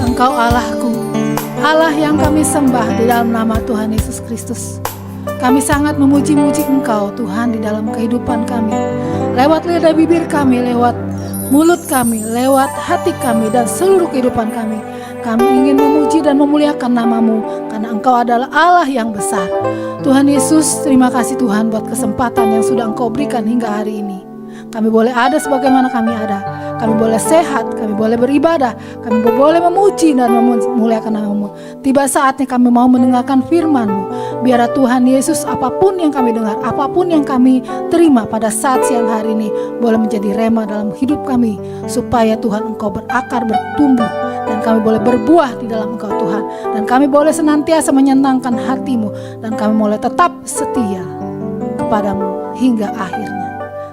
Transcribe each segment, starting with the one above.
Engkau Allahku, Allah yang kami sembah di dalam nama Tuhan Yesus Kristus. Kami sangat memuji-muji Engkau Tuhan di dalam kehidupan kami. Lewat lidah bibir kami, lewat mulut kami, lewat hati kami dan seluruh kehidupan kami. Kami ingin memuji dan memuliakan nama-Mu karena Engkau adalah Allah yang besar. Tuhan Yesus, terima kasih Tuhan buat kesempatan yang sudah Engkau berikan hingga hari ini. Kami boleh ada sebagaimana kami ada. Kami boleh sehat, kami boleh beribadah, kami boleh memuji dan memuliakan nama-Mu. Tiba saatnya kami mau mendengarkan firman-Mu. Biar Tuhan Yesus, apapun yang kami dengar, apapun yang kami terima pada saat siang hari ini boleh menjadi rema dalam hidup kami, supaya Tuhan Engkau berakar, bertumbuh, dan kami boleh berbuah di dalam Engkau Tuhan. Dan kami boleh senantiasa menyenangkan hati-Mu, dan kami boleh tetap setia kepadamu hingga akhirnya.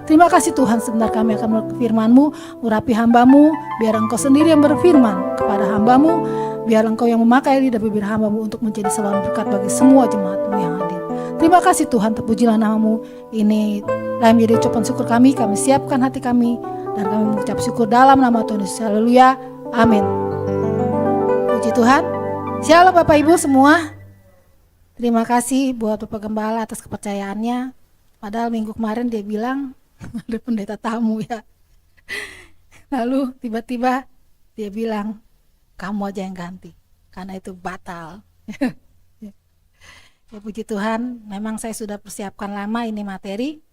Terima kasih Tuhan, sebentar kami akan melakukan firman-Mu, urapi hamba-Mu, biar Engkau sendiri yang berfirman kepada hamba-Mu, biar Engkau yang memakai lidah bibir hamba-Mu untuk menjadi saluran berkat bagi semua jemaat-Mu yang hadir. Terima kasih Tuhan, terpujilah nama-Mu. Ini menjadi ucapan syukur kami siapkan hati kami, dan kami mengucap syukur dalam nama Tuhan Yesus. Haleluya, amin. Puji Tuhan. Shalom Bapak Ibu semua. Terima kasih buat Bapak Gembala atas kepercayaannya. Padahal minggu kemarin dia bilang ada pendeta tamu ya. Lalu tiba-tiba dia bilang, kamu aja yang ganti, karena itu batal. Ya puji Tuhan, memang saya sudah persiapkan lama ini materi.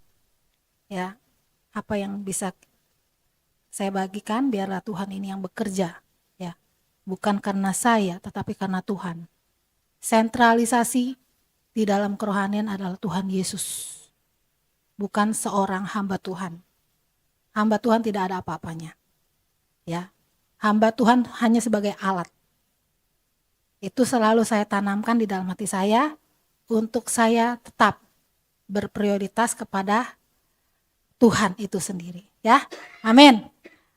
Ya, apa yang bisa saya bagikan, biarlah Tuhan ini yang bekerja. Ya, bukan karena saya, tetapi karena Tuhan. Sentralisasi di dalam kerohanian adalah Tuhan Yesus. Bukan seorang hamba Tuhan. Hamba Tuhan tidak ada apa-apanya. Ya, hamba Tuhan hanya sebagai alat. Itu selalu saya tanamkan di dalam hati saya untuk saya tetap berprioritas kepada Tuhan itu sendiri. Ya, amin.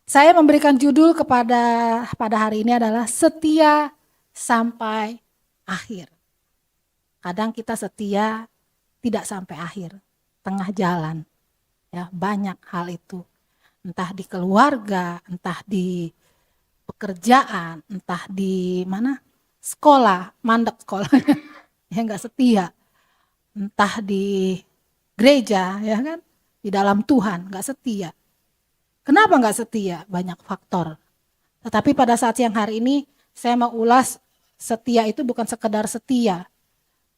Saya memberikan judul pada hari ini adalah setia sampai akhir. Kadang kita setia tidak sampai akhir. Tengah jalan, ya banyak hal itu, entah di keluarga, entah di pekerjaan, entah di mana sekolah, mandek sekolahnya, ya nggak setia, entah di gereja, ya kan, di dalam Tuhan nggak setia. Kenapa nggak setia? Banyak faktor. Tetapi pada saat siang hari ini saya mau ulas setia itu bukan sekedar setia.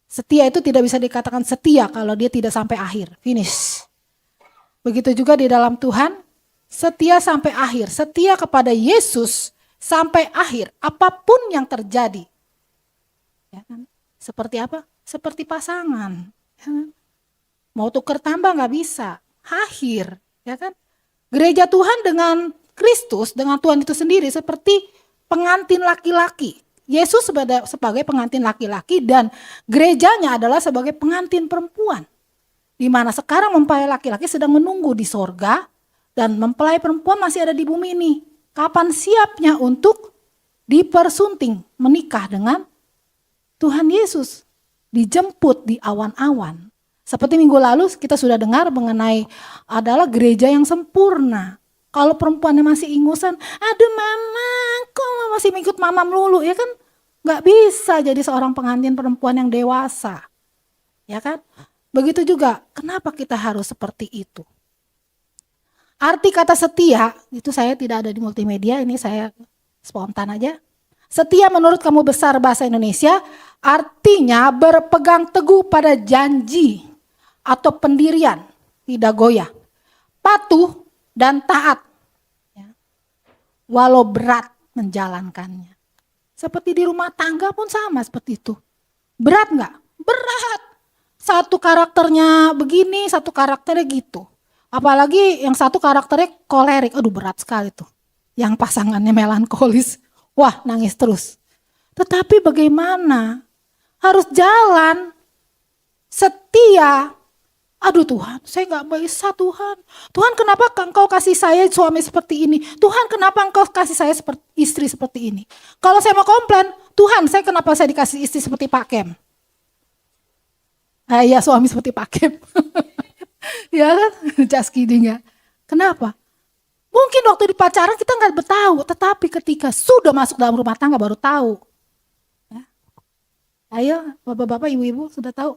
Setia itu tidak bisa dikatakan setia kalau dia tidak sampai akhir, finish. Begitu juga di dalam Tuhan, setia sampai akhir, setia kepada Yesus sampai akhir, apapun yang terjadi. Ya kan? Seperti apa? Seperti pasangan. Ya kan? Mau tukar tambah nggak bisa, akhir. Ya kan? Gereja Tuhan dengan Kristus, dengan Tuhan itu sendiri seperti pengantin laki-laki. Yesus sebagai pengantin laki-laki dan gerejanya adalah sebagai pengantin perempuan. Di mana sekarang mempelai laki-laki sedang menunggu di sorga dan mempelai perempuan masih ada di bumi ini. Kapan siapnya untuk dipersunting menikah dengan Tuhan Yesus. Dijemput di awan-awan. Seperti minggu lalu kita sudah dengar mengenai adalah gereja yang sempurna. Kalau perempuannya masih ingusan, aduh mama, kok masih ngikut mama melulu, ya kan? Gak bisa jadi seorang pengantin perempuan yang dewasa, ya kan? Begitu juga, kenapa kita harus seperti itu? Arti kata setia, itu saya tidak ada di multimedia, ini saya spontan aja. Setia menurut Kamus Besar Bahasa Indonesia, artinya berpegang teguh pada janji atau pendirian, tidak goyah, patuh dan taat. Walau berat menjalankannya. Seperti di rumah tangga pun sama seperti itu. Berat nggak? Berat. Satu karakternya begini, satu karakternya gitu. Apalagi yang satu karakternya kolerik. Aduh berat sekali tuh. Yang pasangannya melankolis. Wah nangis terus. Tetapi bagaimana? Harus jalan. Setia. Aduh Tuhan, saya gak bisa Tuhan. Tuhan kenapa engkau kasih saya suami seperti ini? Tuhan kenapa engkau kasih saya istri seperti ini? Kalau saya mau komplain, Tuhan kenapa saya dikasih istri seperti Pak Kem? Ya suami seperti Pak Kem. Ya kan, just kidding ya. Kenapa? Mungkin waktu di pacaran kita nggak tahu, tetapi ketika sudah masuk dalam rumah tangga baru tahu. Ya. Ayo, bapak-bapak, ibu-ibu sudah tahu.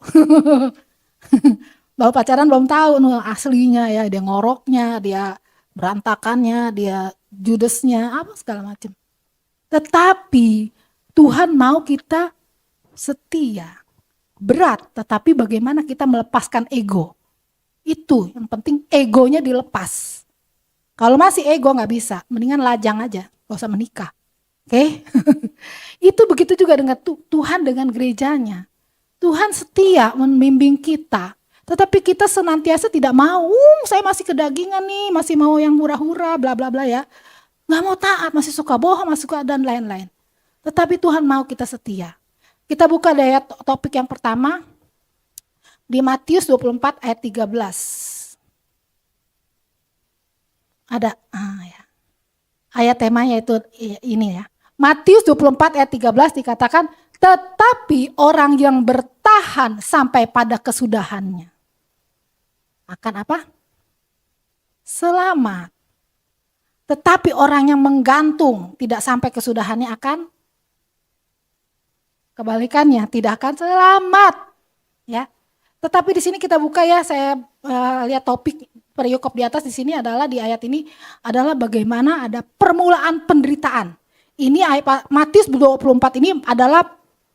Bahwa pacaran belum tahu aslinya ya, dia ngoroknya, dia berantakannya, dia judesnya, apa segala macam. Tetapi Tuhan mau kita setia. Berat, tetapi bagaimana kita melepaskan ego. Itu yang penting, egonya dilepas. Kalau masih ego nggak bisa, mendingan lajang aja, gak usah menikah. Oke? Itu begitu juga dengan Tuhan dengan gerejanya. Tuhan setia membimbing kita, tetapi kita senantiasa tidak mau, saya masih kedagingan nih, masih mau yang hura-hura, bla bla bla ya. Nggak mau taat, masih suka bohong, masih suka dan lain-lain. Tetapi Tuhan mau kita setia. Kita buka ayat topik yang pertama, di Matius 24 ayat 13. Ada, ya. Ayat temanya itu ini ya. Matius 24 ayat 13 dikatakan, tetapi orang yang bertahan sampai pada kesudahannya akan apa? Selamat. Tetapi orang yang menggantung tidak sampai kesudahannya akan kebalikannya, tidak akan selamat. Ya. Tetapi di sini kita buka ya, saya lihat topik perikop di atas di sini adalah di ayat ini adalah bagaimana ada permulaan penderitaan. Ini ayat Matius 24 ini adalah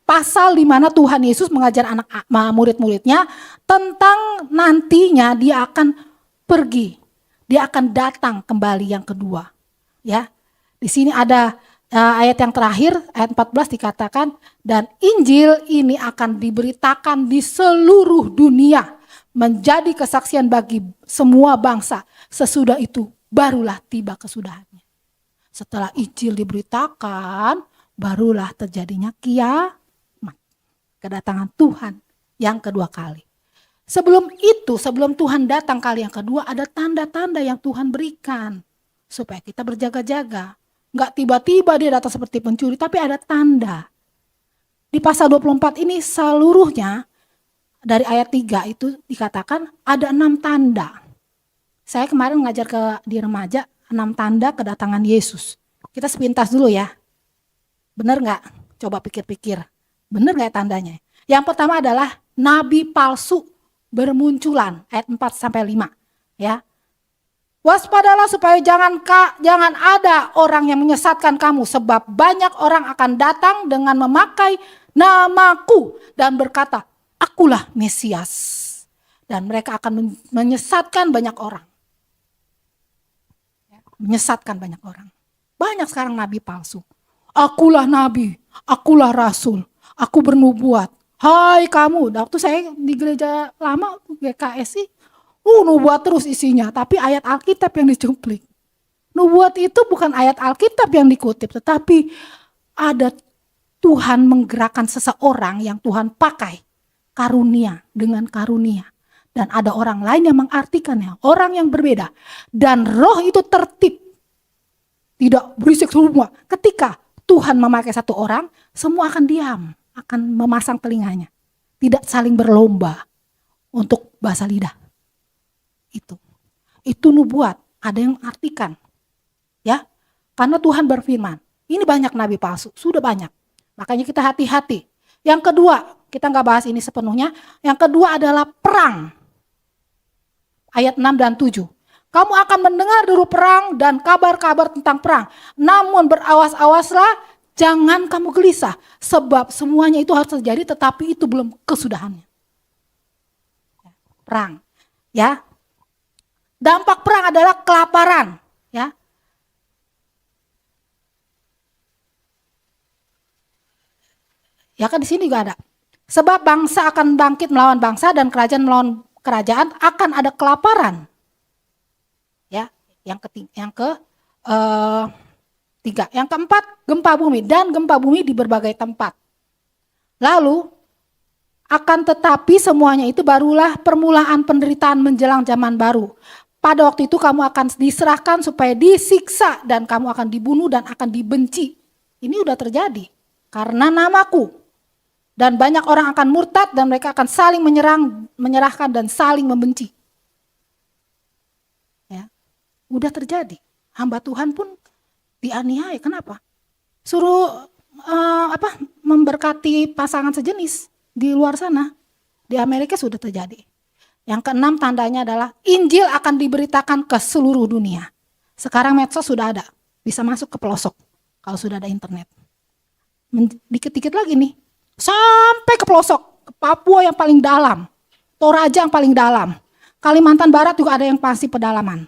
pasal di mana Tuhan Yesus mengajar anak murid-muridnya tentang nantinya dia akan pergi, dia akan datang kembali yang kedua. Ya, di sini ada ayat yang terakhir, ayat 14 dikatakan, dan Injil ini akan diberitakan di seluruh dunia, menjadi kesaksian bagi semua bangsa. Sesudah itu barulah tiba kesudahannya. Setelah Injil diberitakan, barulah terjadinya kiamat. Kedatangan Tuhan yang kedua kali. Sebelum itu, sebelum Tuhan datang kali yang kedua, ada tanda-tanda yang Tuhan berikan. Supaya kita berjaga-jaga. Enggak tiba-tiba dia datang seperti pencuri, tapi ada tanda. Di pasal 24 ini seluruhnya, dari ayat 3 itu dikatakan ada 6 tanda. Saya kemarin ngajar di remaja, 6 tanda kedatangan Yesus. Kita sepintas dulu ya. Benar nggak? Coba pikir-pikir. Benar nggak tandanya? Yang pertama adalah nabi palsu bermunculan, ayat 4-5. Ya. Waspadalah supaya jangan ada orang yang menyesatkan kamu, sebab banyak orang akan datang dengan memakai namaku dan berkata, akulah Mesias. Dan mereka akan menyesatkan banyak orang. Menyesatkan banyak orang. Banyak sekarang nabi palsu. Akulah nabi, akulah rasul, aku bernubuat. Hai kamu, waktu saya di gereja lama GKS sih, nubuat terus isinya, tapi ayat Alkitab yang dicuplik. Nubuat itu bukan ayat Alkitab yang dikutip, tetapi ada Tuhan menggerakkan seseorang yang Tuhan pakai karunia dengan karunia. Dan ada orang lain yang mengartikannya, orang yang berbeda. Dan roh itu tertib, tidak berisik semua. Ketika Tuhan memakai satu orang, semua akan diam, akan memasang telinganya. Tidak saling berlomba untuk bahasa lidah. Itu nubuat, ada yang artikan. Ya, karena Tuhan berfirman, ini banyak nabi palsu, sudah banyak. Makanya kita hati-hati. Yang kedua, kita nggak bahas ini sepenuhnya. Yang kedua adalah perang. Ayat 6 dan 7. Kamu akan mendengar deru perang dan kabar-kabar tentang perang. Namun berawas-awaslah, jangan kamu gelisah. Sebab semuanya itu harus terjadi, tetapi itu belum kesudahannya. Perang. Ya. Dampak perang adalah kelaparan. Ya. Ya kan di sini juga ada. Sebab bangsa akan bangkit melawan bangsa dan kerajaan melawan kerajaan, akan ada kelaparan. Ya, yang ketiga, yang keempat gempa bumi dan gempa bumi di berbagai tempat. Lalu akan tetapi semuanya itu barulah permulaan penderitaan menjelang zaman baru. Pada waktu itu kamu akan diserahkan supaya disiksa dan kamu akan dibunuh dan akan dibenci. Ini udah terjadi karena namaku. Dan banyak orang akan murtad dan mereka akan saling menyerahkan dan saling membenci. Ya, udah terjadi. Hamba Tuhan pun dianiaya. Kenapa? Suruh memberkati pasangan sejenis di luar sana. Di Amerika sudah terjadi. Yang keenam tandanya adalah Injil akan diberitakan ke seluruh dunia. Sekarang medsos sudah ada, bisa masuk ke pelosok kalau sudah ada internet. Dikit-dikit lagi nih, sampai ke pelosok, ke Papua yang paling dalam, Toraja yang paling dalam, Kalimantan Barat juga ada yang pasti pedalaman.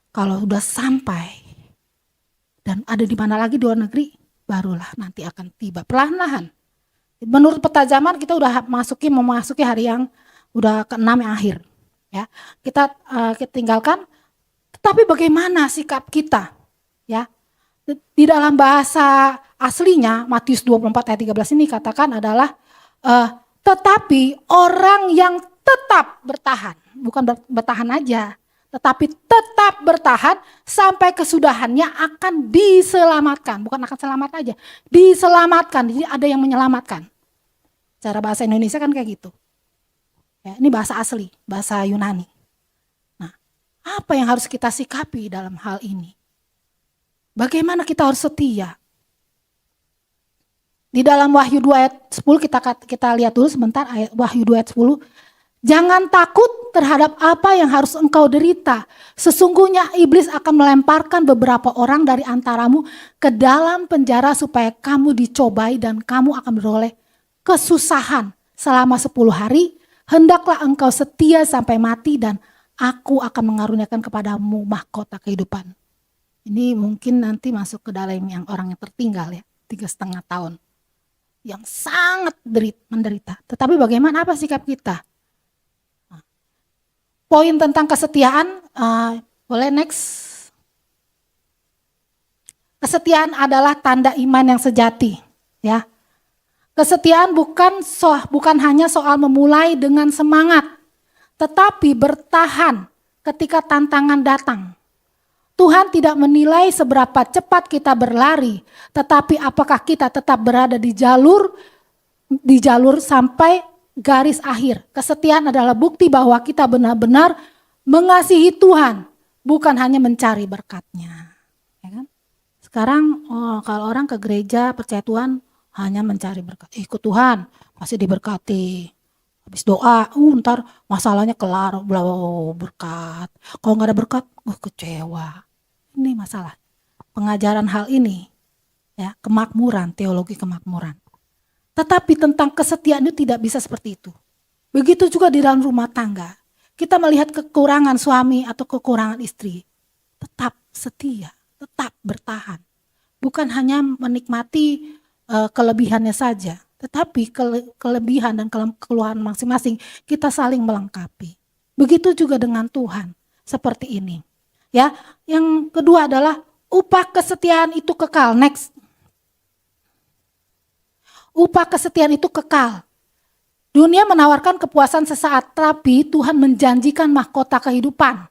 Kalau sudah sampai dan ada di mana lagi di luar negeri, barulah nanti akan tiba perlahan-lahan. Menurut peta zaman kita udah memasuki hari yang udah ke-6 yang akhir. Ya, kita tinggalkan. Tetapi bagaimana sikap kita? Ya, di dalam bahasa aslinya Matius 24 ayat 13 ini katakan adalah tetapi orang yang tetap bertahan, bukan bertahan aja, tetapi tetap bertahan sampai kesudahannya akan diselamatkan. Bukan akan selamat aja, diselamatkan. Jadi ada yang menyelamatkan. Cara bahasa Indonesia kan kayak gitu. Ya, ini bahasa asli, bahasa Yunani. Nah, apa yang harus kita sikapi dalam hal ini? Bagaimana kita harus setia? Di dalam Wahyu 2 ayat 10 kita lihat dulu sebentar ayat Wahyu 2 ayat 10. Jangan takut terhadap apa yang harus engkau derita. Sesungguhnya iblis akan melemparkan beberapa orang dari antaramu ke dalam penjara supaya kamu dicobai dan kamu akan beroleh kesusahan selama 10 hari. Hendaklah engkau setia sampai mati dan aku akan mengaruniakan kepadamu mahkota kehidupan. Ini mungkin nanti masuk ke dalam yang orang yang tertinggal ya, 3,5 tahun. Yang sangat menderita. Tetapi bagaimana apa sikap kita? Poin tentang kesetiaan, boleh next. Kesetiaan adalah tanda iman yang sejati, ya. Kesetiaan bukan hanya soal memulai dengan semangat, tetapi bertahan ketika tantangan datang. Tuhan tidak menilai seberapa cepat kita berlari, tetapi apakah kita tetap berada di jalur sampai garis akhir. Kesetiaan adalah bukti bahwa kita benar-benar mengasihi Tuhan, bukan hanya mencari berkat-Nya. Ya kan? Sekarang kalau orang ke gereja percaya Tuhan hanya mencari berkat. Ikut Tuhan pasti diberkati. Habis doa, ntar masalahnya kelar, berkat. Kalau nggak ada berkat, kecewa. Ini masalah. Pengajaran hal ini, ya, kemakmuran, teologi kemakmuran. Tetapi tentang kesetiaan itu tidak bisa seperti itu. Begitu juga di dalam rumah tangga. Kita melihat kekurangan suami atau kekurangan istri. Tetap setia, tetap bertahan. Bukan hanya menikmati kelebihannya saja. Tetapi kelebihan dan keluhan masing-masing kita saling melengkapi. Begitu juga dengan Tuhan. Seperti ini. Ya, yang kedua adalah upah kesetiaan itu kekal. Next. Upah kesetiaan itu kekal. Dunia menawarkan kepuasan sesaat, tapi Tuhan menjanjikan mahkota kehidupan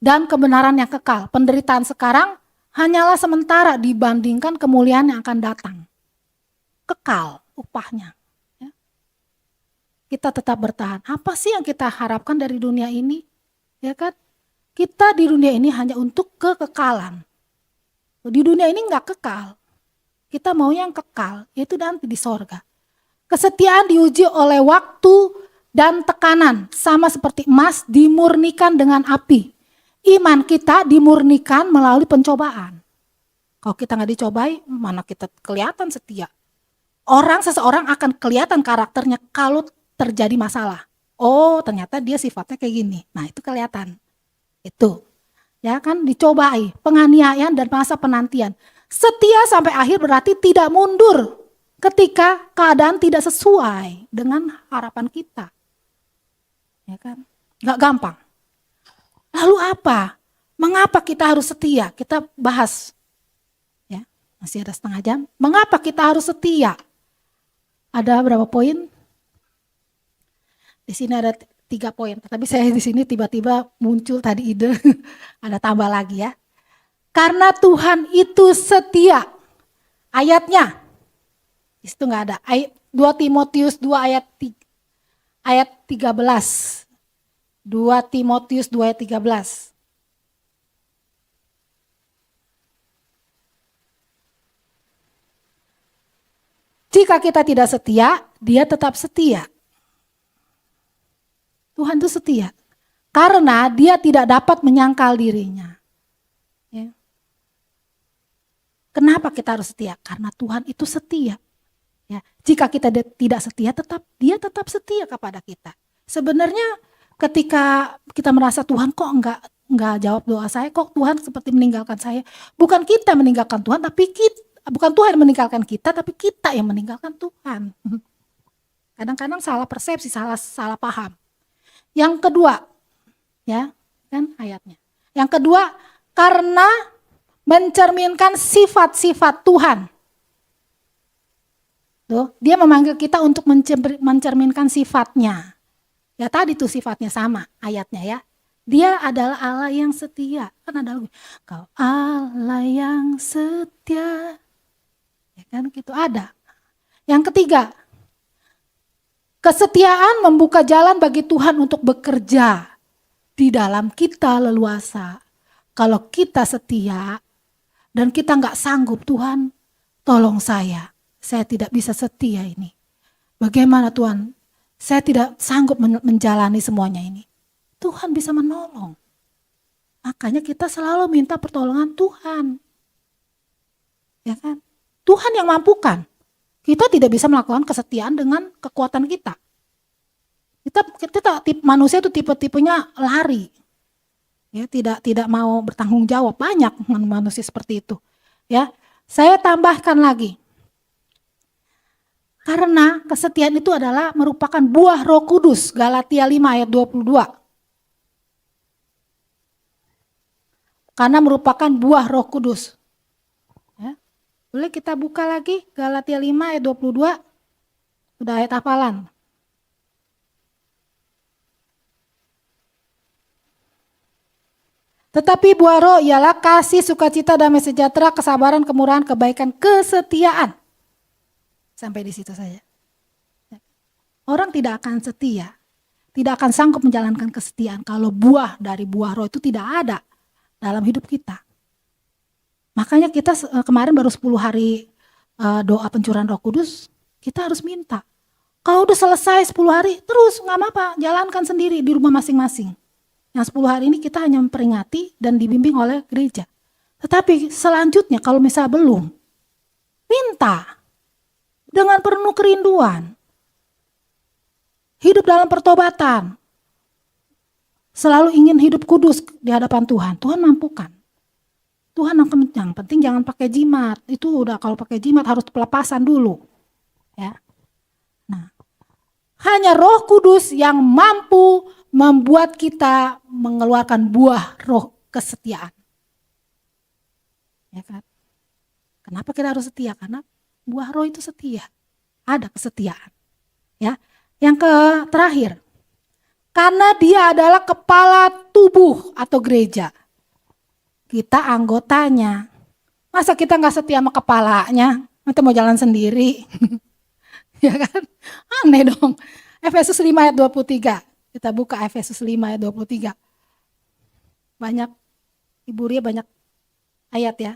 dan kebenaran yang kekal. Penderitaan sekarang hanyalah sementara dibandingkan kemuliaan yang akan datang. Kekal upahnya. Ya. Kita tetap bertahan. Apa sih yang kita harapkan dari dunia ini? Ya kan? Kita di dunia ini hanya untuk kekekalan. Di dunia ini enggak kekal. Kita mau yang kekal, yaitu nanti di sorga. Kesetiaan diuji oleh waktu dan tekanan, sama seperti emas dimurnikan dengan api. Iman kita dimurnikan melalui pencobaan. Kalau kita nggak dicobai, mana kita kelihatan setia. Seseorang akan kelihatan karakternya kalau terjadi masalah. Oh, ternyata dia sifatnya kayak gini. Nah, itu kelihatan. Itu. Ya kan, dicobai, penganiayaan dan masa penantian. Setia sampai akhir berarti tidak mundur ketika keadaan tidak sesuai dengan harapan kita. Ya kan? Gak gampang. Lalu apa? Mengapa kita harus setia? Kita bahas. Ya, masih ada setengah jam. Mengapa kita harus setia? Ada berapa poin? Di sini ada 3 poin. Tapi saya di sini tiba-tiba muncul tadi ide. Ada tambah lagi ya. Karena Tuhan itu setia. Ayatnya, di situ nggak ada. 2 Timotius 2 ayat 13. 2 Timotius 2 ayat 13. Jika kita tidak setia, dia tetap setia. Tuhan itu setia. Karena dia tidak dapat menyangkal dirinya. Ya. Kenapa kita harus setia? Karena Tuhan itu setia. Ya. Jika kita tidak setia, dia tetap setia kepada kita. Sebenarnya ketika kita merasa Tuhan kok enggak jawab doa saya, kok Tuhan seperti meninggalkan saya. Bukan kita meninggalkan Tuhan, bukan Tuhan yang meninggalkan kita, tapi kita yang meninggalkan Tuhan. Kadang-kadang salah persepsi, salah paham. Yang kedua, ya kan ayatnya. Yang kedua, karena mencerminkan sifat-sifat Tuhan. Tuh, dia memanggil kita untuk mencerminkan sifatnya. Ya tadi tuh sifatnya sama ayatnya ya. Dia adalah Allah yang setia. Kan ada lagu, Kau Allah yang setia. Ya kan gitu ada. Yang ketiga, kesetiaan membuka jalan bagi Tuhan untuk bekerja di dalam kita leluasa. Kalau kita setia dan kita nggak sanggup, Tuhan tolong saya tidak bisa setia ini. Bagaimana Tuhan? Saya tidak sanggup menjalani semuanya ini. Tuhan bisa menolong. Makanya kita selalu minta pertolongan Tuhan. Ya kan? Tuhan yang mampukan. Kita tidak bisa melakukan kesetiaan dengan kekuatan kita. Manusia itu tipe-tipenya lari. Ya, tidak mau bertanggung jawab. Banyak manusia seperti itu. Ya, saya tambahkan lagi. Karena kesetiaan itu adalah merupakan buah Roh Kudus. Galatia 5 ayat 22. Karena merupakan buah Roh Kudus. Ya. Boleh kita buka lagi Galatia 5 ayat 22. Sudah ayat hafalan. Tetapi buah roh ialah kasih, sukacita, damai sejahtera, kesabaran, kemurahan, kebaikan, kesetiaan. Sampai di situ saja. Orang tidak akan setia, tidak akan sanggup menjalankan kesetiaan kalau buah dari buah roh itu tidak ada dalam hidup kita. Makanya kita kemarin baru 10 hari doa pencurahan Roh Kudus, kita harus minta. Kalau udah selesai 10 hari, terus nggak apa-apa, jalankan sendiri di rumah masing-masing. Yang 10 hari ini kita hanya memperingati dan dibimbing oleh gereja. Tetapi selanjutnya kalau misalnya belum, minta dengan penuh kerinduan. Hidup dalam pertobatan. Selalu ingin hidup kudus di hadapan Tuhan. Tuhan mampukan. Tuhan yang penting jangan pakai jimat. Itu udah kalau pakai jimat harus pelepasan dulu. Ya. Nah, hanya Roh Kudus yang mampu membuat kita mengeluarkan buah roh kesetiaan. Ya kan? Kenapa kita harus setia? Karena buah roh itu setia. Ada kesetiaan. Ya. Yang terakhir, karena dia adalah kepala tubuh atau gereja. Kita anggotanya. Masa kita nggak setia sama kepalanya? Nanti mau jalan sendiri. Ya kan? Aneh dong. Efesus 5 ayat 23. Kita buka Efesus 5 ayat 23. Banyak, Ibu Ria banyak ayat ya.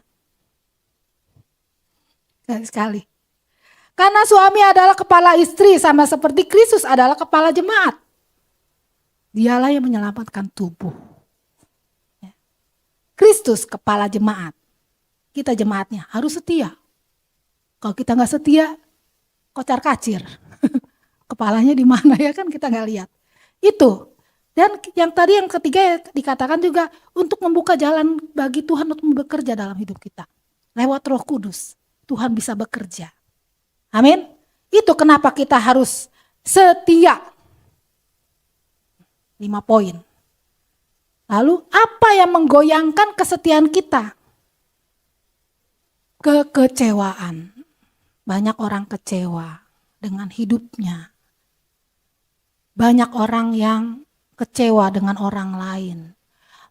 Sekali. Karena suami adalah kepala istri sama seperti Kristus adalah kepala jemaat. Dialah yang menyelamatkan tubuh. Kristus kepala jemaat. Kita jemaatnya harus setia. Kalau kita nggak setia, kocar kacir. Kepalanya di mana ya kan kita nggak lihat. Itu. Dan yang ketiga dikatakan juga untuk membuka jalan bagi Tuhan untuk bekerja dalam hidup kita. Lewat Roh Kudus, Tuhan bisa bekerja. Amin. Itu kenapa kita harus setia. 5 poin. Lalu apa yang menggoyangkan kesetiaan kita? Kekecewaan. Banyak orang kecewa dengan hidupnya. Banyak orang yang kecewa dengan orang lain.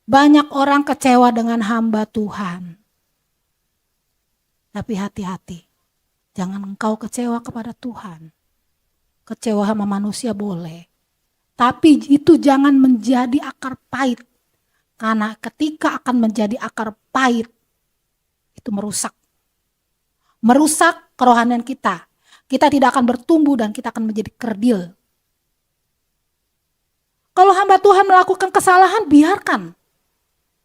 Banyak orang kecewa dengan hamba Tuhan. Tapi hati-hati. Jangan engkau kecewa kepada Tuhan. Kecewa sama manusia boleh. Tapi itu jangan menjadi akar pahit. Karena ketika akan menjadi akar pahit, itu merusak. Merusak kerohanian kita. Kita tidak akan bertumbuh dan kita akan menjadi kerdil. Kalau hamba Tuhan melakukan kesalahan, biarkan.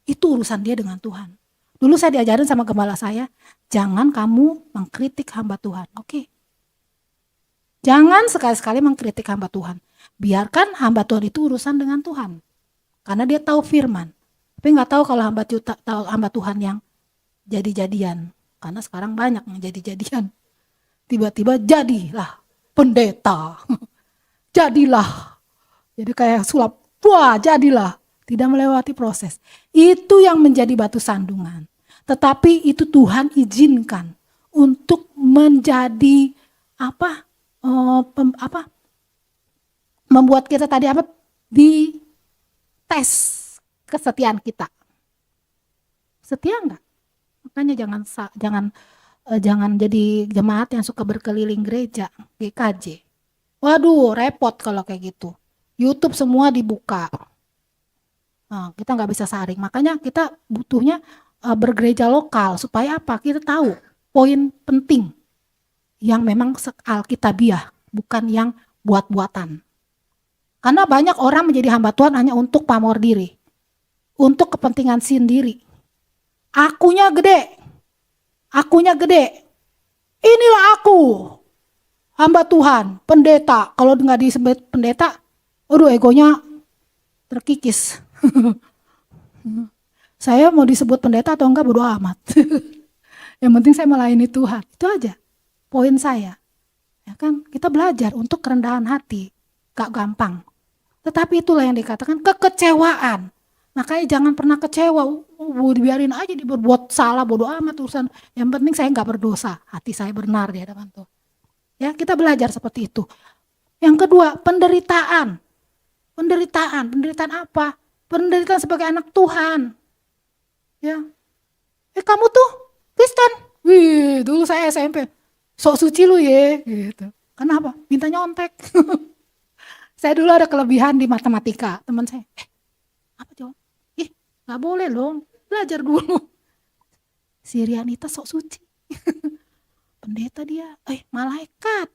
Itu urusan dia dengan Tuhan. Dulu saya diajarin sama gembala saya, jangan kamu mengkritik hamba Tuhan. Oke. Jangan sekali-sekali mengkritik hamba Tuhan. Biarkan hamba Tuhan itu urusan dengan Tuhan. Karena dia tahu firman. Tapi nggak tahu kalau hamba Tuhan yang jadi-jadian. Karena sekarang banyak yang jadi-jadian. Tiba-tiba jadilah pendeta. Jadilah. Jadi kayak sulap. Wah, jadilah. Tidak melewati proses. Itu yang menjadi batu sandungan. Tetapi itu Tuhan izinkan untuk menjadi membuat kita tadi di tes kesetiaan kita. Setia enggak? Makanya jangan jadi jemaat yang suka berkeliling gereja, GKJ. Waduh, repot kalau kayak gitu. YouTube semua dibuka. Nah, kita nggak bisa saring. Makanya kita butuhnya bergereja lokal supaya apa? Kita tahu poin penting yang memang alkitabiah, bukan yang buat-buatan. Karena banyak orang menjadi hamba Tuhan hanya untuk pamor diri, untuk kepentingan sendiri. Akunya gede, inilah aku, hamba Tuhan, pendeta. Kalau nggak disebut pendeta, aduh egonya terkikis. Saya mau disebut pendeta atau enggak bodo amat. Yang penting saya melayani Tuhan, itu aja poin saya. Ya kan, kita belajar untuk kerendahan hati, gak gampang. Tetapi itulah yang dikatakan kekecewaan. Makanya jangan pernah kecewa, biarin aja dia berbuat salah, bodo amat urusan. Yang penting saya gak berdosa, hati saya benar di hadapan Tuhan. Ya, kita belajar seperti itu. Yang kedua, penderitaan. Penderitaan apa? Penderitaan sebagai anak Tuhan. Ya, kamu tuh Kristen. Wih, dulu saya SMP. Sok suci lu ya, gitu. Kenapa? Minta nyontek. Saya dulu ada kelebihan di matematika, teman saya. Apa jawab? Nggak boleh dong, belajar dulu. Si Rianita sok suci. Pendeta dia, malaikat.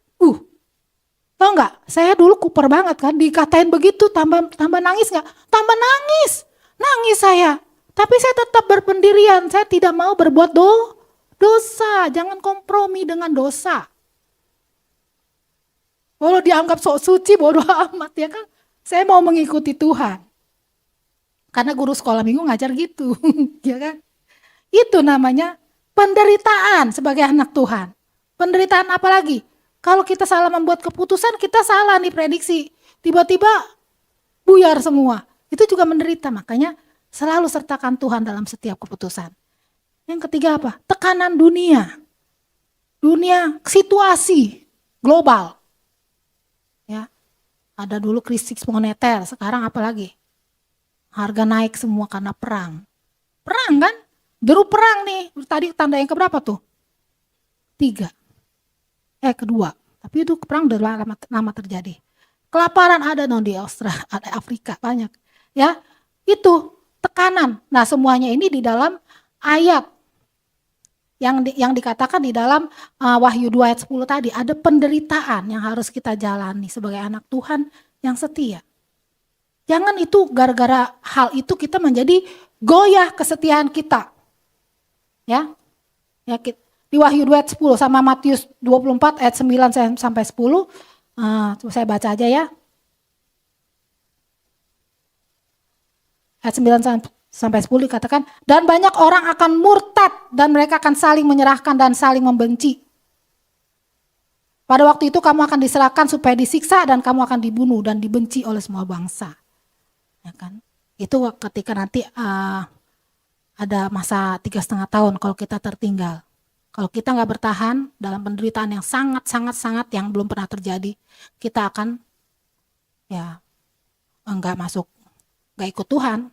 Tau nggak? Saya dulu kuper banget kan, dikatain begitu, tambah nangis nggak? Tambah nangis saya. Tapi saya tetap berpendirian, saya tidak mau berbuat dosa, jangan kompromi dengan dosa. Kalau dianggap sok suci, bodoh amat ya kan. Saya mau mengikuti Tuhan. Karena guru sekolah minggu ngajar gitu, ya kan. Itu namanya penderitaan sebagai anak Tuhan. Penderitaan apa lagi? Kalau kita salah membuat keputusan, kita salah nih prediksi. Tiba-tiba buyar semua. Itu juga menderita, makanya selalu sertakan Tuhan dalam setiap keputusan. Yang ketiga apa? Tekanan dunia. Dunia, situasi global. Ya, ada dulu krisis moneter, sekarang apa lagi? Harga naik semua karena perang. Perang kan? Deru perang nih. Tadi tanda yang keberapa tuh? 3. Kedua. Tapi itu perang udah lama terjadi. Kelaparan ada di Australia, ada Afrika banyak. Ya, itu tekanan. Nah, semuanya ini di dalam ayat yang dikatakan di dalam Wahyu 2 ayat 10 tadi, ada penderitaan yang harus kita jalani sebagai anak Tuhan yang setia. Jangan itu gara-gara hal itu kita menjadi goyah kesetiaan kita. Ya di Wahyu 2 ayat 10 sama Matius 24 ayat 9 sampai 10, saya baca aja ya. Ayat 9 sampai 10 dikatakan, dan banyak orang akan murtad dan mereka akan saling menyerahkan dan saling membenci. Pada waktu itu kamu akan diserahkan supaya disiksa dan kamu akan dibunuh dan dibenci oleh semua bangsa. Ya kan? Itu ketika nanti ada masa 3,5 tahun kalau kita tertinggal. Kalau kita nggak bertahan dalam penderitaan yang sangat yang belum pernah terjadi, kita akan nggak ikut Tuhan.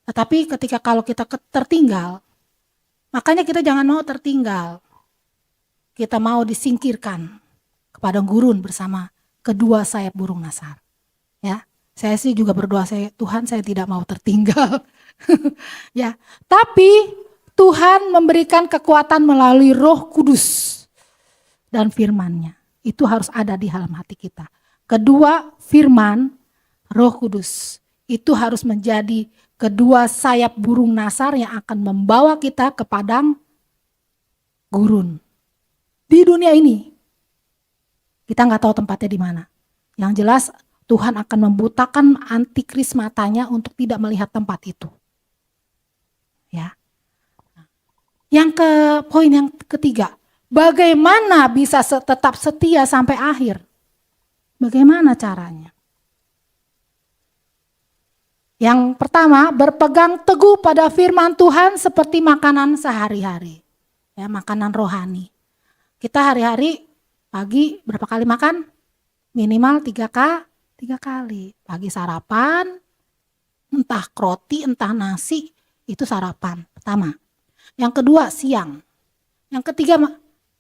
Tetapi ketika kalau kita tertinggal, makanya kita jangan mau tertinggal. Kita mau disingkirkan ke padang gurun bersama kedua sayap burung nasar. Ya, saya sih juga berdoa, Tuhan saya tidak mau tertinggal. Ya, tapi Tuhan memberikan kekuatan melalui Roh Kudus dan firman-Nya. Itu harus ada di dalam hati kita. Kedua, firman, Roh Kudus. Itu harus menjadi kedua sayap burung nasar yang akan membawa kita ke padang gurun. Di dunia ini, kita nggak tahu tempatnya di mana. Yang jelas Tuhan akan membutakan antikris matanya untuk tidak melihat tempat itu. Ya. Poin yang ketiga, bagaimana bisa tetap setia sampai akhir? Bagaimana caranya? Yang pertama, berpegang teguh pada firman Tuhan seperti makanan sehari-hari. Ya, makanan rohani. Kita hari-hari pagi berapa kali makan? Minimal 3 kali. Pagi sarapan, entah roti, entah nasi, itu sarapan pertama. Yang kedua siang. Yang ketiga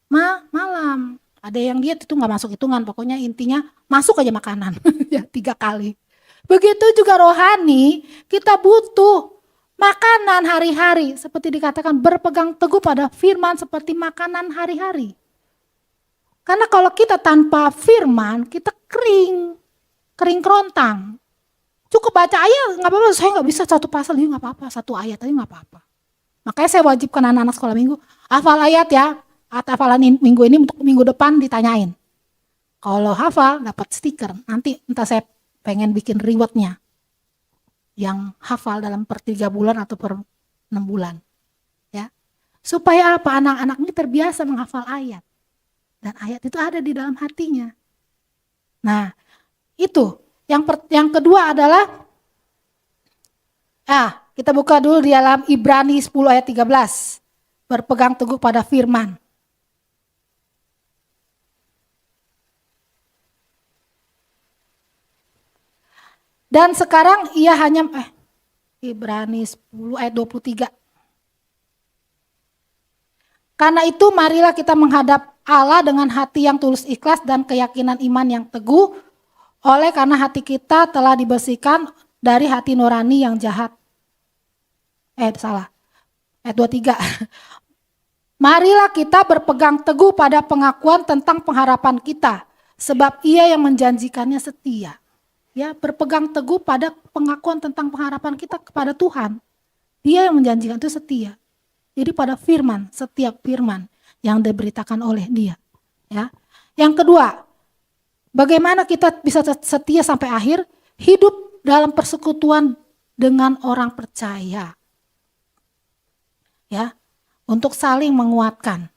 malam. Ada yang diet itu nggak masuk hitungan, pokoknya intinya masuk aja makanan. Ya 3 kali. Begitu juga rohani, kita butuh makanan hari-hari. Seperti dikatakan berpegang teguh pada firman seperti makanan hari-hari. Karena kalau kita tanpa firman, kita kering kerontang. Cukup baca ayat, nggak apa-apa, saya nggak bisa 1 pasal, ya nggak apa-apa, 1 ayat aja nggak apa-apa. Makanya saya wajibkan anak-anak sekolah minggu, hafal ayat ya, hafalan minggu ini untuk minggu depan ditanyain. Kalau hafal, dapat stiker, nanti entah saya pengen bikin rewardnya. Yang hafal dalam per 3 bulan atau per 6 bulan. Ya. Supaya apa? Anak-anak ini terbiasa menghafal ayat. Dan ayat itu ada di dalam hatinya. Nah, itu. Yang kedua adalah, kita buka dulu di dalam Ibrani 10 ayat 13. Berpegang teguh pada firman. Dan sekarang ia hanya, Ibrani 10 ayat 23. Karena itu marilah kita menghadap Allah dengan hati yang tulus ikhlas dan keyakinan iman yang teguh, oleh karena hati kita telah dibersihkan dari hati nurani yang jahat. Ayat 23. Marilah kita berpegang teguh pada pengakuan tentang pengharapan kita, sebab ia yang menjanjikannya setia. Ya, berpegang teguh pada pengakuan tentang pengharapan kita kepada Tuhan. Dia yang menjanjikan itu setia. Jadi pada firman, setiap firman yang diberitakan oleh dia. Ya. Yang kedua, bagaimana kita bisa setia sampai akhir? Hidup dalam persekutuan dengan orang percaya. Ya, untuk saling menguatkan.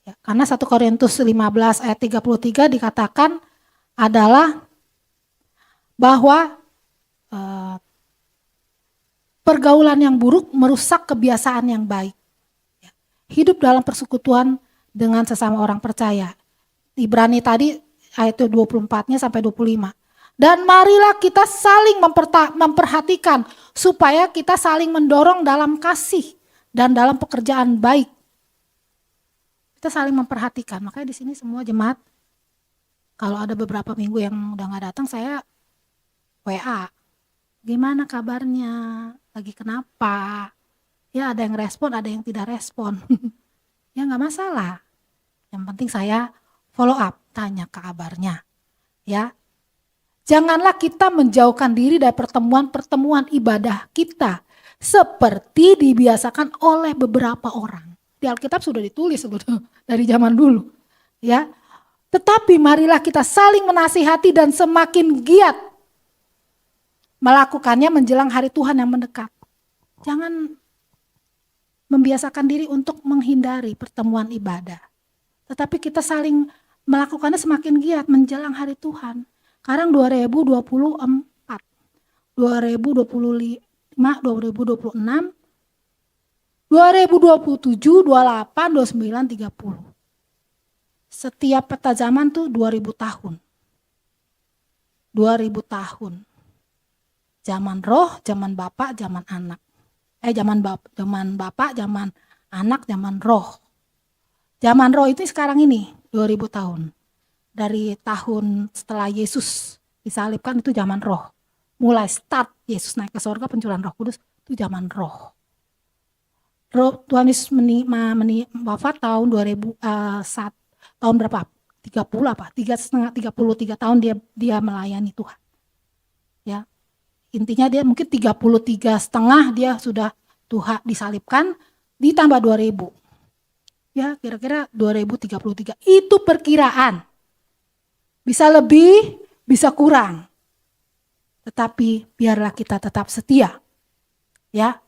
Ya, karena 1 Korintus 15 ayat 33 dikatakan adalah bahwa pergaulan yang buruk merusak kebiasaan yang baik. Hidup dalam persekutuan dengan sesama orang percaya. Ibrani tadi ayat 24-nya sampai 25. Dan marilah kita saling memperhatikan supaya kita saling mendorong dalam kasih dan dalam pekerjaan baik. Kita saling memperhatikan. Makanya di sini semua jemaat, kalau ada beberapa minggu yang udah nggak datang, saya WA. Gimana kabarnya? Lagi kenapa? Ya ada yang respon, ada yang tidak respon. Ya nggak masalah. Yang penting saya follow up, tanya kabarnya. Ya. Janganlah kita menjauhkan diri dari pertemuan-pertemuan ibadah kita seperti dibiasakan oleh beberapa orang. Di Alkitab sudah ditulis sebetulnya dari zaman dulu. Ya. Tetapi marilah kita saling menasihati dan semakin giat melakukannya menjelang hari Tuhan yang mendekat. Jangan membiasakan diri untuk menghindari pertemuan ibadah. Tetapi kita saling melakukannya semakin giat menjelang hari Tuhan. Sekarang 2024, 2025, 2026, 2027, 28, 29, 30. Setiap peta zaman tuh 2000 tahun. 2000 tahun. Zaman roh, zaman bapak, zaman anak. Zaman bapak, zaman anak, zaman roh. Zaman roh itu sekarang ini 2000 tahun. Dari tahun setelah Yesus disalibkan itu zaman roh. Mulai start Yesus naik ke surga, pencurahan Roh Kudus itu zaman roh. Tuhan Yesus wafat tahun 2001, tahun berapa? 30 apa? 33 tahun dia melayani Tuhan. Ya. Intinya dia mungkin 33,5 dia sudah Tuhan disalibkan, ditambah 2000. Ya, kira-kira 2033. Itu perkiraan. Bisa lebih, bisa kurang. Tetapi biarlah kita tetap setia. Ya.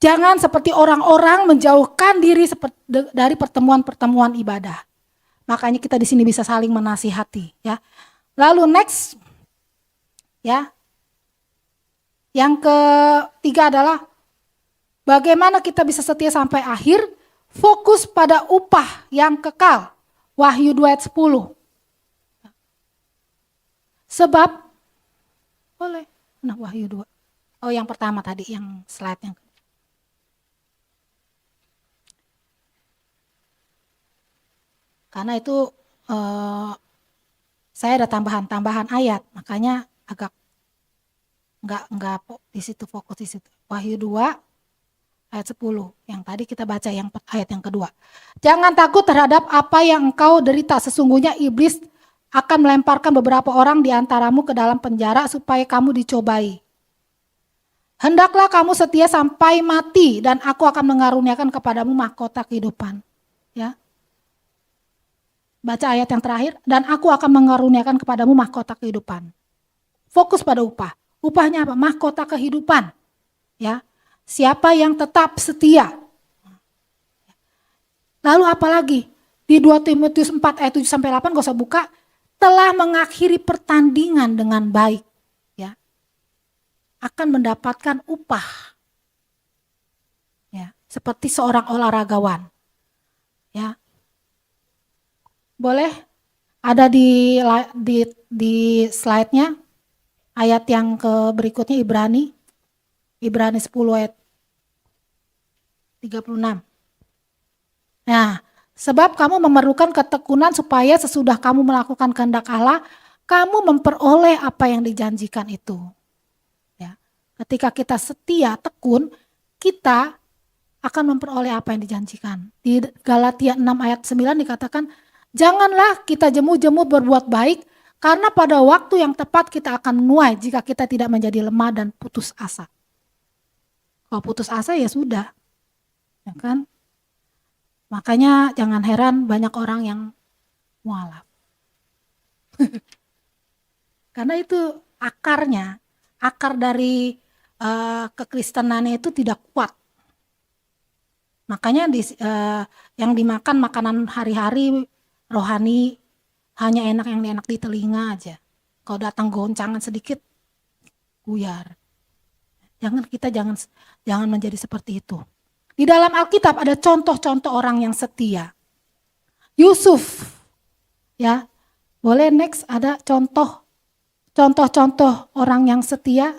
Jangan seperti orang-orang menjauhkan diri dari pertemuan-pertemuan ibadah. Makanya kita di sini bisa saling menasihati, ya. Lalu next, ya. Yang ketiga adalah bagaimana kita bisa setia sampai akhir, fokus pada upah yang kekal. Wahyu 2 ayat 10. Sebab, boleh, nah Wahyu 2. Oh yang pertama tadi, yang slide yang karena itu saya ada tambahan ayat, makanya agak enggak di situ fokus di situ. Wahyu 2 ayat 10 yang tadi kita baca yang ayat yang kedua. Jangan takut terhadap apa yang engkau derita, sesungguhnya iblis akan melemparkan beberapa orang di antaramu ke dalam penjara supaya kamu dicobai. Hendaklah kamu setia sampai mati dan aku akan mengaruniakan kepadamu mahkota kehidupan. Ya. Baca ayat yang terakhir, dan aku akan mengaruniakan kepadamu mahkota kehidupan. Fokus pada upah. Upahnya apa? Mahkota kehidupan. Ya. Siapa yang tetap setia. Lalu apalagi? Di 2 Timotius 4 ayat 7 sampai 8 gak usah buka, telah mengakhiri pertandingan dengan baik. Ya. Akan mendapatkan upah. Ya, seperti seorang olahragawan. Ya. Boleh ada di slide-nya ayat yang berikutnya Ibrani 10 ayat 36. Nah, sebab kamu memerlukan ketekunan supaya sesudah kamu melakukan kehendak Allah, kamu memperoleh apa yang dijanjikan itu. Ya. Ketika kita setia, tekun, kita akan memperoleh apa yang dijanjikan. Di Galatia 6 ayat 9 dikatakan, janganlah kita jemu-jemu berbuat baik, karena pada waktu yang tepat kita akan menuai jika kita tidak menjadi lemah dan putus asa. Kalau putus asa ya sudah, ya kan? Makanya jangan heran banyak orang yang mualaf. Karena itu akar dari kekristenannya itu tidak kuat. Makanya yang dimakan makanan hari-hari rohani hanya yang enak di telinga aja. Kalau datang goncangan sedikit, buyar. Jangan menjadi seperti itu. Di dalam Alkitab ada contoh-contoh orang yang setia. Yusuf, ya, boleh next ada contoh-contoh orang yang setia.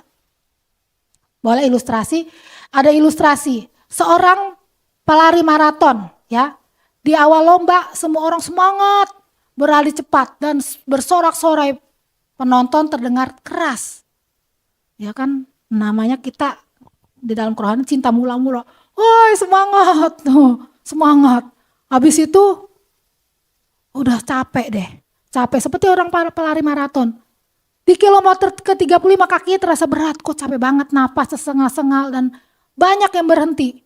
Boleh ilustrasi. Ada ilustrasi seorang pelari maraton, ya. Di awal lomba semua orang semangat, berlari cepat dan bersorak-sorai, penonton terdengar keras. Ya kan, namanya kita di dalam kerohanian cinta mula-mula. Woi semangat, semangat. Habis itu udah capek deh, seperti orang pelari maraton. Di kilometer ke-35 kakinya terasa berat, kok capek banget, napas tersengal-sengal dan banyak yang berhenti.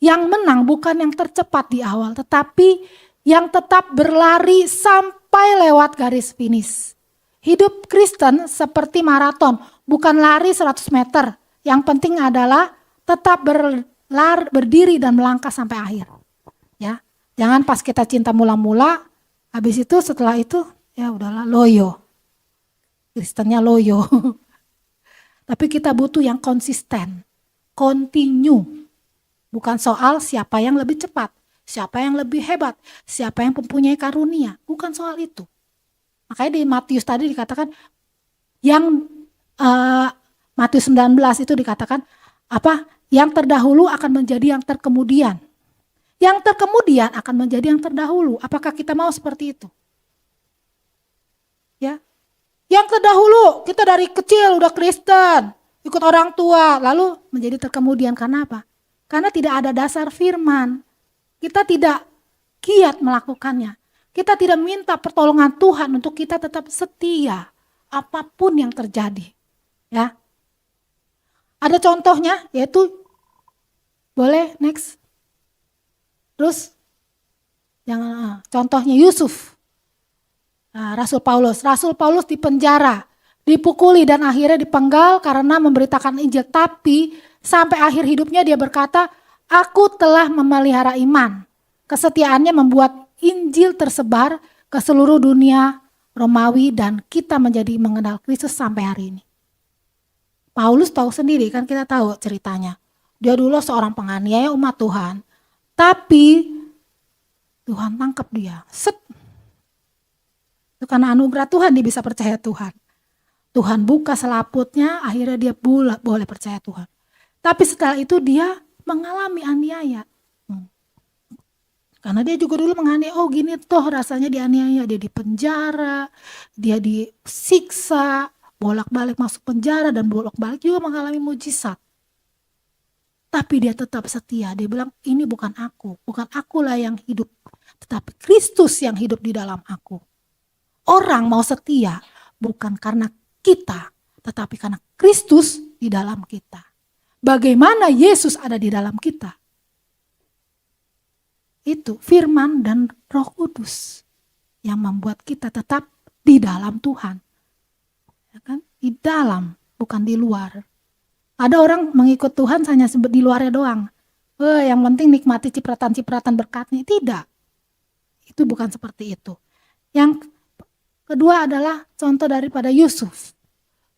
Yang menang bukan yang tercepat di awal, tetapi yang tetap berlari sampai lewat garis finish. Hidup Kristen seperti maraton, bukan lari 100 meter. Yang penting adalah tetap berdiri dan melangkah sampai akhir. Ya, jangan pas kita cinta mula-mula, habis itu setelah itu ya udahlah loyo. Kristennya loyo. Tapi kita butuh yang konsisten, continue. Bukan soal siapa yang lebih cepat, siapa yang lebih hebat, siapa yang mempunyai karunia. Bukan soal itu. Makanya di Matius tadi dikatakan, yang Matius 19 itu dikatakan, apa? Yang terdahulu akan menjadi yang terkemudian. Yang terkemudian akan menjadi yang terdahulu. Apakah kita mau seperti itu? Ya. Yang terdahulu, kita dari kecil udah Kristen, ikut orang tua, lalu menjadi terkemudian karena apa? Karena tidak ada dasar firman. Kita tidak giat melakukannya. Kita tidak minta pertolongan Tuhan untuk kita tetap setia apapun yang terjadi. Ya. Ada contohnya, yaitu boleh next. Terus yang contohnya Yusuf. Nah, Rasul Paulus dipenjara, dipukuli dan akhirnya dipenggal karena memberitakan Injil. Tapi sampai akhir hidupnya dia berkata, aku telah memelihara iman. Kesetiaannya membuat Injil tersebar ke seluruh dunia Romawi dan kita menjadi mengenal Kristus sampai hari ini. Paulus tahu sendiri, kan kita tahu ceritanya. Dia dulu seorang penganiaya umat Tuhan, tapi Tuhan tangkap dia. Itu karena anugerah Tuhan dia bisa percaya Tuhan. Tuhan buka selaputnya, akhirnya dia boleh percaya Tuhan. Tapi setelah itu dia mengalami aniaya. Karena dia juga dulu menganiaya, oh gini toh rasanya dianiaya, dia dipenjara, dia disiksa, bolak-balik masuk penjara dan bolak-balik juga mengalami mujizat. Tapi dia tetap setia, dia bilang ini bukan akulah yang hidup, tetapi Kristus yang hidup di dalam aku. Orang mau setia bukan karena kita, tetapi karena Kristus di dalam kita. Bagaimana Yesus ada di dalam kita? Itu firman dan Roh Kudus yang membuat kita tetap di dalam Tuhan. Ya kan? Di dalam, bukan di luar. Ada orang mengikut Tuhan hanya di luarnya doang. Yang penting nikmati cipratan-cipratan berkatnya. Tidak. Itu bukan seperti itu. Yang kedua adalah contoh daripada Yusuf.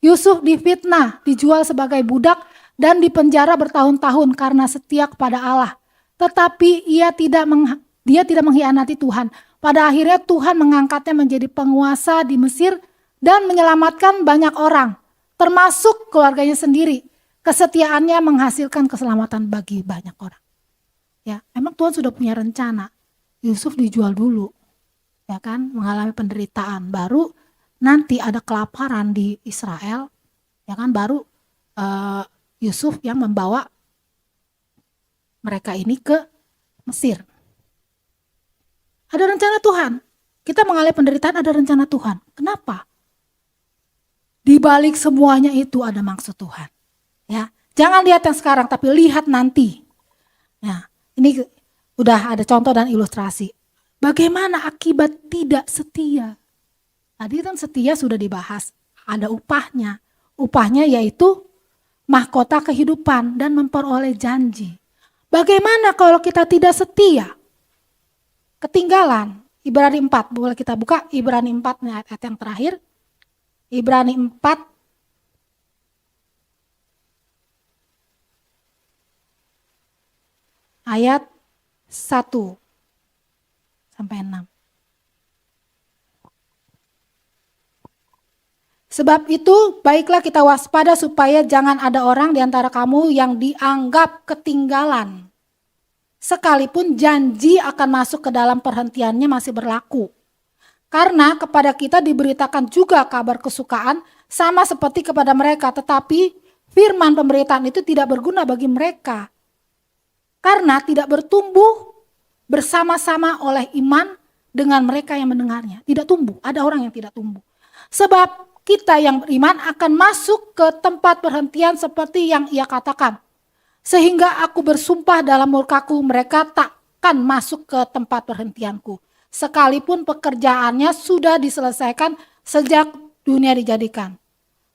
Yusuf difitnah, dijual sebagai budak dan dipenjara bertahun-tahun karena setia kepada Allah. Tetapi dia tidak mengkhianati Tuhan. Pada akhirnya Tuhan mengangkatnya menjadi penguasa di Mesir dan menyelamatkan banyak orang, termasuk keluarganya sendiri. Kesetiaannya menghasilkan keselamatan bagi banyak orang. Ya, emang Tuhan sudah punya rencana. Yusuf dijual dulu, ya kan, mengalami penderitaan. Baru nanti ada kelaparan di Israel, ya kan, baru Yusuf yang membawa mereka ini ke Mesir. Ada rencana Tuhan. Kita mengalami penderitaan, ada rencana Tuhan. Kenapa? Di balik semuanya itu ada maksud Tuhan. Ya, jangan lihat yang sekarang, tapi lihat nanti. Ya, ini udah ada contoh dan ilustrasi. Bagaimana akibat tidak setia? Tadi kan setia sudah dibahas. Ada upahnya. Upahnya yaitu mahkota kehidupan dan memperoleh janji. Bagaimana kalau kita tidak setia? Ketinggalan. Ibrani 4, boleh kita buka Ibrani 4 ayat yang terakhir. Ibrani 4 ayat 1 sampai 6. Sebab itu baiklah kita waspada supaya jangan ada orang di antara kamu yang dianggap ketinggalan. Sekalipun janji akan masuk ke dalam perhentiannya masih berlaku. Karena kepada kita diberitakan juga kabar kesukaan sama seperti kepada mereka. Tetapi firman pemberitaan itu tidak berguna bagi mereka. Karena tidak bertumbuh bersama-sama oleh iman dengan mereka yang mendengarnya. Tidak tumbuh, ada orang yang tidak tumbuh. Sebab kita yang beriman akan masuk ke tempat perhentian seperti yang ia katakan. Sehingga aku bersumpah dalam murkaku mereka takkan masuk ke tempat perhentianku. Sekalipun pekerjaannya sudah diselesaikan sejak dunia dijadikan.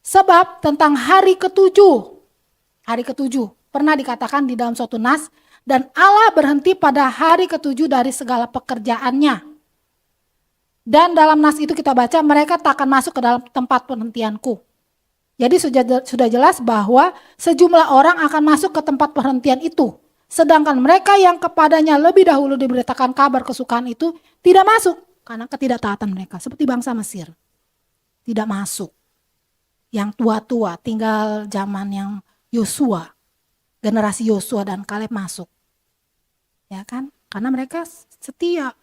Sebab tentang hari ketujuh pernah dikatakan di dalam suatu nas, dan Allah berhenti pada hari ketujuh dari segala pekerjaannya. Dan dalam nas itu kita baca mereka tak akan masuk ke dalam tempat perhentianku. Jadi sudah jelas bahwa sejumlah orang akan masuk ke tempat perhentian itu. Sedangkan mereka yang kepadanya lebih dahulu diberitakan kabar kesukaan itu tidak masuk karena ketidaktaatan mereka. Seperti bangsa Mesir. Tidak masuk. Yang tua-tua tinggal zaman yang Yosua. Generasi Yosua dan Kaleb masuk. Ya kan? Karena mereka setia.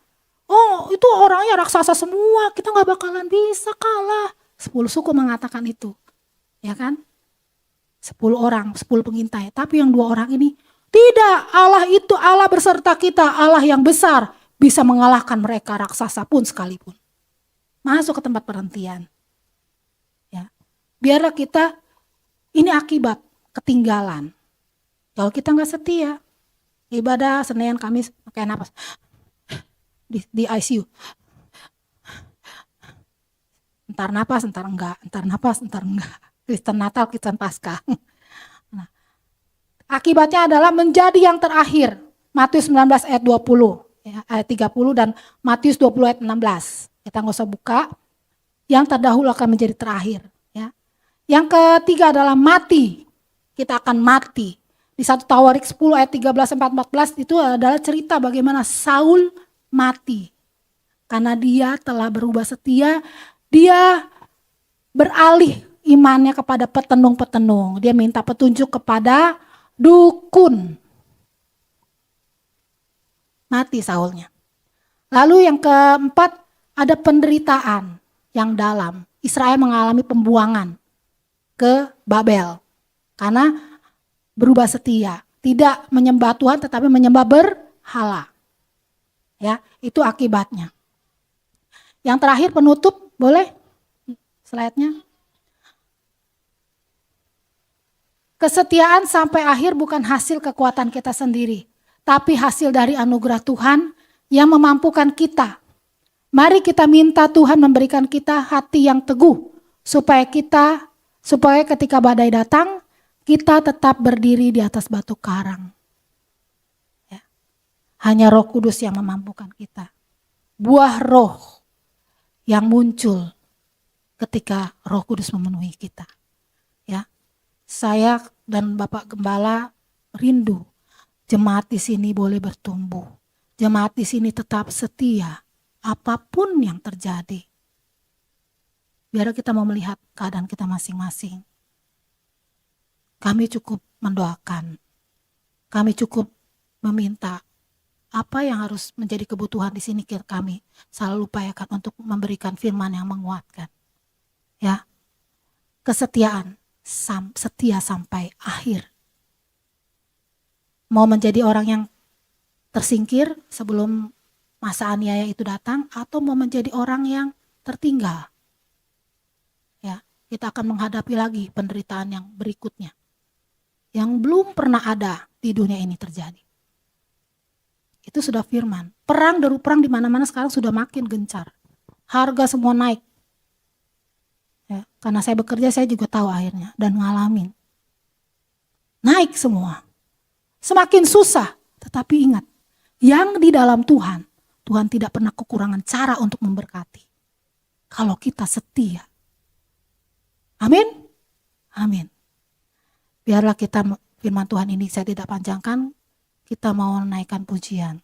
Oh itu orangnya raksasa semua, kita gak bakalan bisa kalah. 10 suku mengatakan itu. Ya kan? 10 orang, 10 pengintai. Tapi yang 2 orang ini Tidak, Allah itu Allah berserta kita, Allah yang besar, bisa mengalahkan mereka raksasa pun sekalipun. Masuk ke tempat perhentian. Ya. Biarlah kita, ini akibat ketinggalan. Kalau kita nggak setia, ibadah Senin Kamis pakai napas di ICU. Entar napas, entar enggak, entar napas, entar enggak. Kristen Natal, Kristen Paskah. Nah, akibatnya adalah menjadi yang terakhir. Matius 19 ayat 20, ya, ayat 30 dan Matius 20 ayat 16. Kita nggak usah buka. Yang terdahulu akan menjadi terakhir. Ya. Yang ketiga adalah mati. Kita akan mati. Di 1 Tawarik 10 ayat 13-14 itu adalah cerita bagaimana Saul mati. Karena dia telah berubah setia, dia beralih imannya kepada petenung-petenung. Dia minta petunjuk kepada dukun. Mati Saulnya. Lalu yang keempat ada penderitaan yang dalam. Israel mengalami pembuangan ke Babel. Karena berubah setia. Tidak menyembah Tuhan tetapi menyembah berhala. Ya, itu akibatnya. Yang terakhir penutup, boleh slide-nya. Kesetiaan sampai akhir bukan hasil kekuatan kita sendiri, tapi hasil dari anugerah Tuhan yang memampukan kita. Mari kita minta Tuhan memberikan kita hati yang teguh, supaya ketika badai datang, kita tetap berdiri di atas batu karang. Ya. Hanya Roh Kudus yang memampukan kita. Buah roh yang muncul ketika Roh Kudus memenuhi kita. Ya. Saya dan Bapak Gembala rindu jemaat di sini boleh bertumbuh. Jemaat di sini tetap setia apapun yang terjadi. Biar kita mau melihat keadaan kita masing-masing. Kami cukup mendoakan. Kami cukup meminta apa yang harus menjadi kebutuhan di sini kami selalu upayakan untuk memberikan firman yang menguatkan. Ya. Kesetiaan, setia sampai akhir. Mau menjadi orang yang tersingkir sebelum masa aniaya itu datang atau mau menjadi orang yang tertinggal. Ya, kita akan menghadapi lagi penderitaan yang berikutnya. Yang belum pernah ada di dunia ini terjadi. Itu sudah firman. Perang deru perang di mana-mana sekarang sudah makin gencar. Harga semua naik. Ya, karena saya bekerja saya juga tahu akhirnya dan ngalamin. Naik semua. Semakin susah, tetapi ingat, yang di dalam Tuhan, Tuhan tidak pernah kekurangan cara untuk memberkati. Kalau kita setia. Amin? Amin. Biarlah kita firman Tuhan ini saya tidak panjangkan, kita mau menaikkan pujian.